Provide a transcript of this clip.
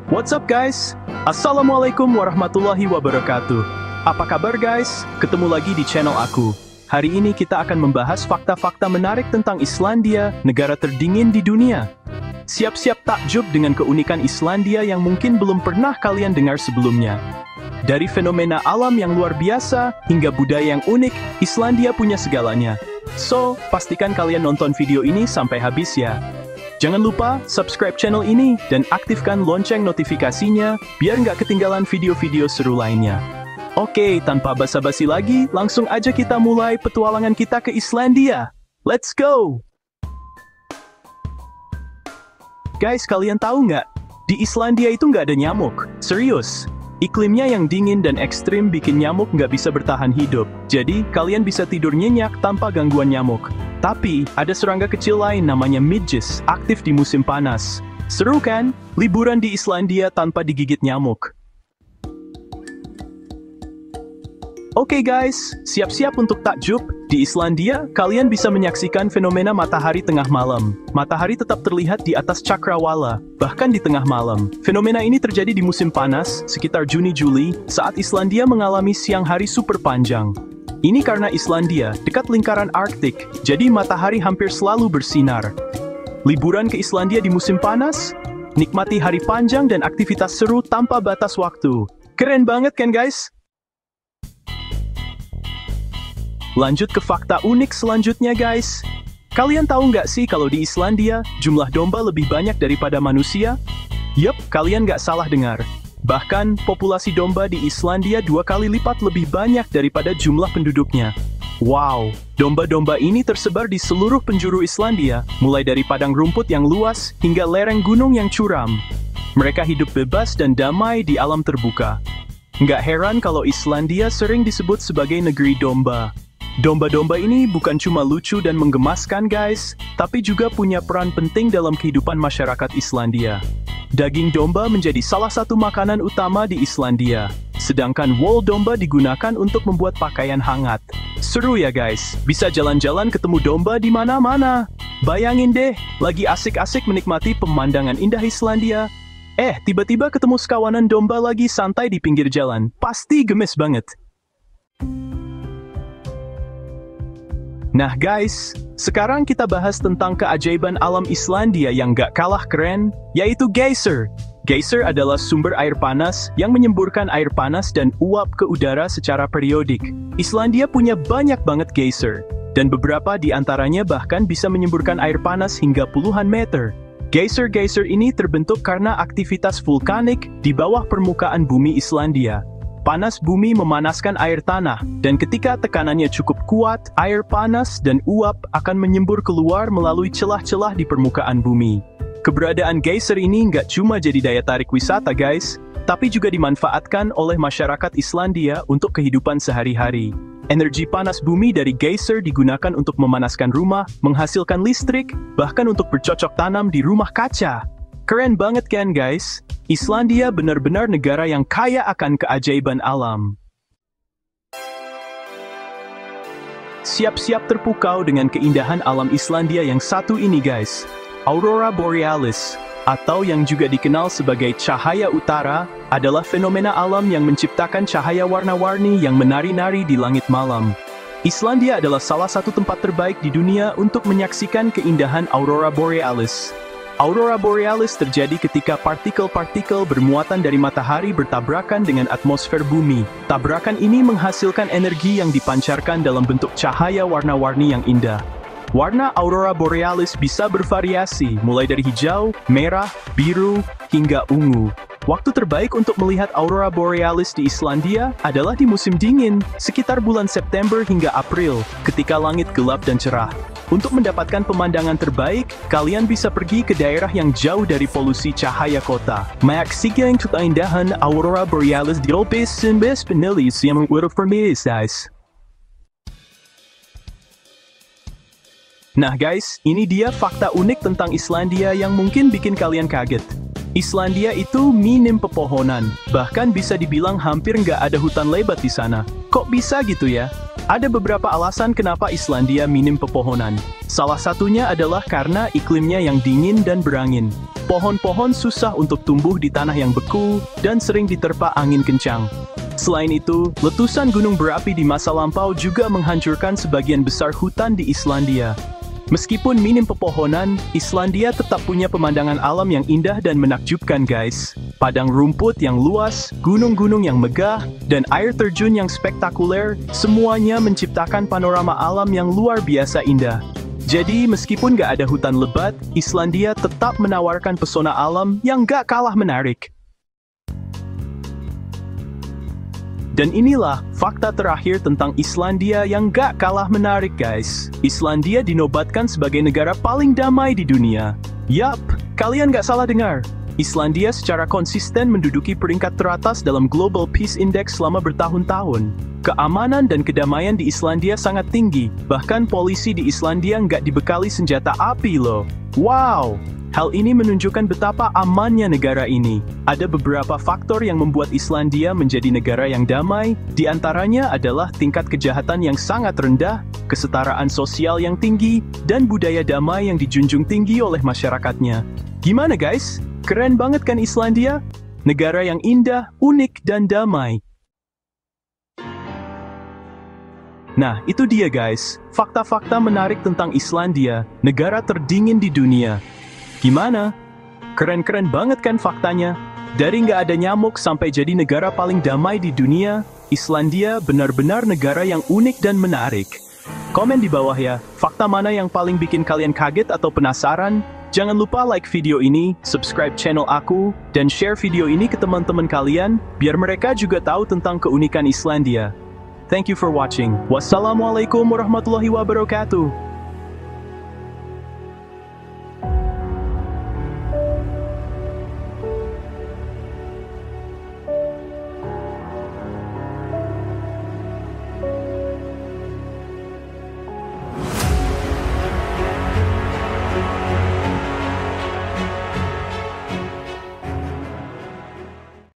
What's up guys? Assalamualaikum warahmatullahi wabarakatuh. Apa kabar guys? Ketemu lagi di channel aku. Hari ini kita akan membahas fakta-fakta menarik tentang Islandia, negara terdingin di dunia. Siap-siap takjub dengan keunikan Islandia yang mungkin belum pernah kalian dengar sebelumnya. Dari fenomena alam yang luar biasa, hingga budaya yang unik, Islandia punya segalanya. So, pastikan kalian nonton video ini sampai habis ya. Jangan lupa subscribe channel ini dan aktifkan lonceng notifikasinya biar nggak ketinggalan video-video seru lainnya. Oke, tanpa basa-basi lagi, langsung aja kita mulai petualangan kita ke Islandia. Let's go! Guys, kalian tahu nggak? Di Islandia itu nggak ada nyamuk. Serius. Iklimnya yang dingin dan ekstrim bikin nyamuk nggak bisa bertahan hidup. Jadi, kalian bisa tidur nyenyak tanpa gangguan nyamuk. Tapi, ada serangga kecil lain namanya midges, aktif di musim panas. Seru kan? Liburan di Islandia tanpa digigit nyamuk. Oke guys, siap-siap untuk takjub. Di Islandia, kalian bisa menyaksikan fenomena matahari tengah malam. Matahari tetap terlihat di atas cakrawala, bahkan di tengah malam. Fenomena ini terjadi di musim panas, sekitar Juni-Juli, saat Islandia mengalami siang hari super panjang. Ini karena Islandia dekat lingkaran Arktik, jadi matahari hampir selalu bersinar. Liburan ke Islandia di musim panas? Nikmati hari panjang dan aktivitas seru tanpa batas waktu. Keren banget kan guys? Lanjut ke fakta unik selanjutnya guys. Kalian tahu nggak sih kalau di Islandia, jumlah domba lebih banyak daripada manusia? Yup, kalian nggak salah dengar. Bahkan, populasi domba di Islandia 2 kali lipat lebih banyak daripada jumlah penduduknya. Wow, domba-domba ini tersebar di seluruh penjuru Islandia, mulai dari padang rumput yang luas hingga lereng gunung yang curam. Mereka hidup bebas dan damai di alam terbuka. Nggak heran kalau Islandia sering disebut sebagai negeri domba. Domba-domba ini bukan cuma lucu dan menggemaskan guys, tapi juga punya peran penting dalam kehidupan masyarakat Islandia. Daging domba menjadi salah satu makanan utama di Islandia, sedangkan wool domba digunakan untuk membuat pakaian hangat. Seru ya guys, bisa jalan-jalan ketemu domba di mana-mana. Bayangin deh, lagi asik-asik menikmati pemandangan indah Islandia. Tiba-tiba ketemu sekawanan domba lagi santai di pinggir jalan, pasti gemes banget. Nah guys, sekarang kita bahas tentang keajaiban alam Islandia yang gak kalah keren, yaitu geyser. Geyser adalah sumber air panas yang menyemburkan air panas dan uap ke udara secara periodik. Islandia punya banyak banget geyser, dan beberapa di antaranya bahkan bisa menyemburkan air panas hingga puluhan meter. Geyser-geyser ini terbentuk karena aktivitas vulkanik di bawah permukaan bumi Islandia. Panas bumi memanaskan air tanah, dan ketika tekanannya cukup kuat, air panas dan uap akan menyembur keluar melalui celah-celah di permukaan bumi. Keberadaan geyser ini nggak cuma jadi daya tarik wisata guys, tapi juga dimanfaatkan oleh masyarakat Islandia untuk kehidupan sehari-hari. Energi panas bumi dari geyser digunakan untuk memanaskan rumah, menghasilkan listrik, bahkan untuk bercocok tanam di rumah kaca. Keren banget kan guys? Islandia benar-benar negara yang kaya akan keajaiban alam. Siap-siap terpukau dengan keindahan alam Islandia yang satu ini guys. Aurora Borealis, atau yang juga dikenal sebagai cahaya utara, adalah fenomena alam yang menciptakan cahaya warna-warni yang menari-nari di langit malam. Islandia adalah salah satu tempat terbaik di dunia untuk menyaksikan keindahan Aurora Borealis. Aurora Borealis terjadi ketika partikel-partikel bermuatan dari matahari bertabrakan dengan atmosfer bumi. Tabrakan ini menghasilkan energi yang dipancarkan dalam bentuk cahaya warna-warni yang indah. Warna Aurora Borealis bisa bervariasi, mulai dari hijau, merah, biru, hingga ungu. Waktu terbaik untuk melihat Aurora Borealis di Islandia adalah di musim dingin, sekitar bulan September hingga April, ketika langit gelap dan cerah. Untuk mendapatkan pemandangan terbaik, kalian bisa pergi ke daerah yang jauh dari polusi cahaya kota. Menyaksikan keindahan Aurora Borealis di best penulis yang guys. Nah guys, ini dia fakta unik tentang Islandia yang mungkin bikin kalian kaget. Islandia itu minim pepohonan, bahkan bisa dibilang hampir nggak ada hutan lebat di sana. Kok bisa gitu ya? Ada beberapa alasan kenapa Islandia minim pepohonan. Salah satunya adalah karena iklimnya yang dingin dan berangin. Pohon-pohon susah untuk tumbuh di tanah yang beku dan sering diterpa angin kencang. Selain itu, letusan gunung berapi di masa lampau juga menghancurkan sebagian besar hutan di Islandia. Meskipun minim pepohonan, Islandia tetap punya pemandangan alam yang indah dan menakjubkan guys. Padang rumput yang luas, gunung-gunung yang megah, dan air terjun yang spektakuler, semuanya menciptakan panorama alam yang luar biasa indah. Jadi, meskipun gak ada hutan lebat, Islandia tetap menawarkan pesona alam yang gak kalah menarik. Dan inilah fakta terakhir tentang Islandia yang gak kalah menarik guys. Islandia dinobatkan sebagai negara paling damai di dunia. Yap, kalian gak salah dengar. Islandia secara konsisten menduduki peringkat teratas dalam Global Peace Index selama bertahun-tahun. Keamanan dan kedamaian di Islandia sangat tinggi, bahkan polisi di Islandia nggak dibekali senjata api loh. Wow! Hal ini menunjukkan betapa amannya negara ini. Ada beberapa faktor yang membuat Islandia menjadi negara yang damai, di antaranya adalah tingkat kejahatan yang sangat rendah, kesetaraan sosial yang tinggi, dan budaya damai yang dijunjung tinggi oleh masyarakatnya. Gimana guys? Keren banget kan Islandia? Negara yang indah, unik, dan damai. Nah, itu dia guys, fakta-fakta menarik tentang Islandia, negara terdingin di dunia. Gimana? Keren-keren banget kan faktanya? Dari nggak ada nyamuk sampai jadi negara paling damai di dunia, Islandia benar-benar negara yang unik dan menarik. Komen di bawah ya, fakta mana yang paling bikin kalian kaget atau penasaran? Jangan lupa like video ini, subscribe channel aku, dan share video ini ke teman-teman kalian, biar mereka juga tahu tentang keunikan Islandia. Thank you for watching. Wassalamualaikum warahmatullahi wabarakatuh.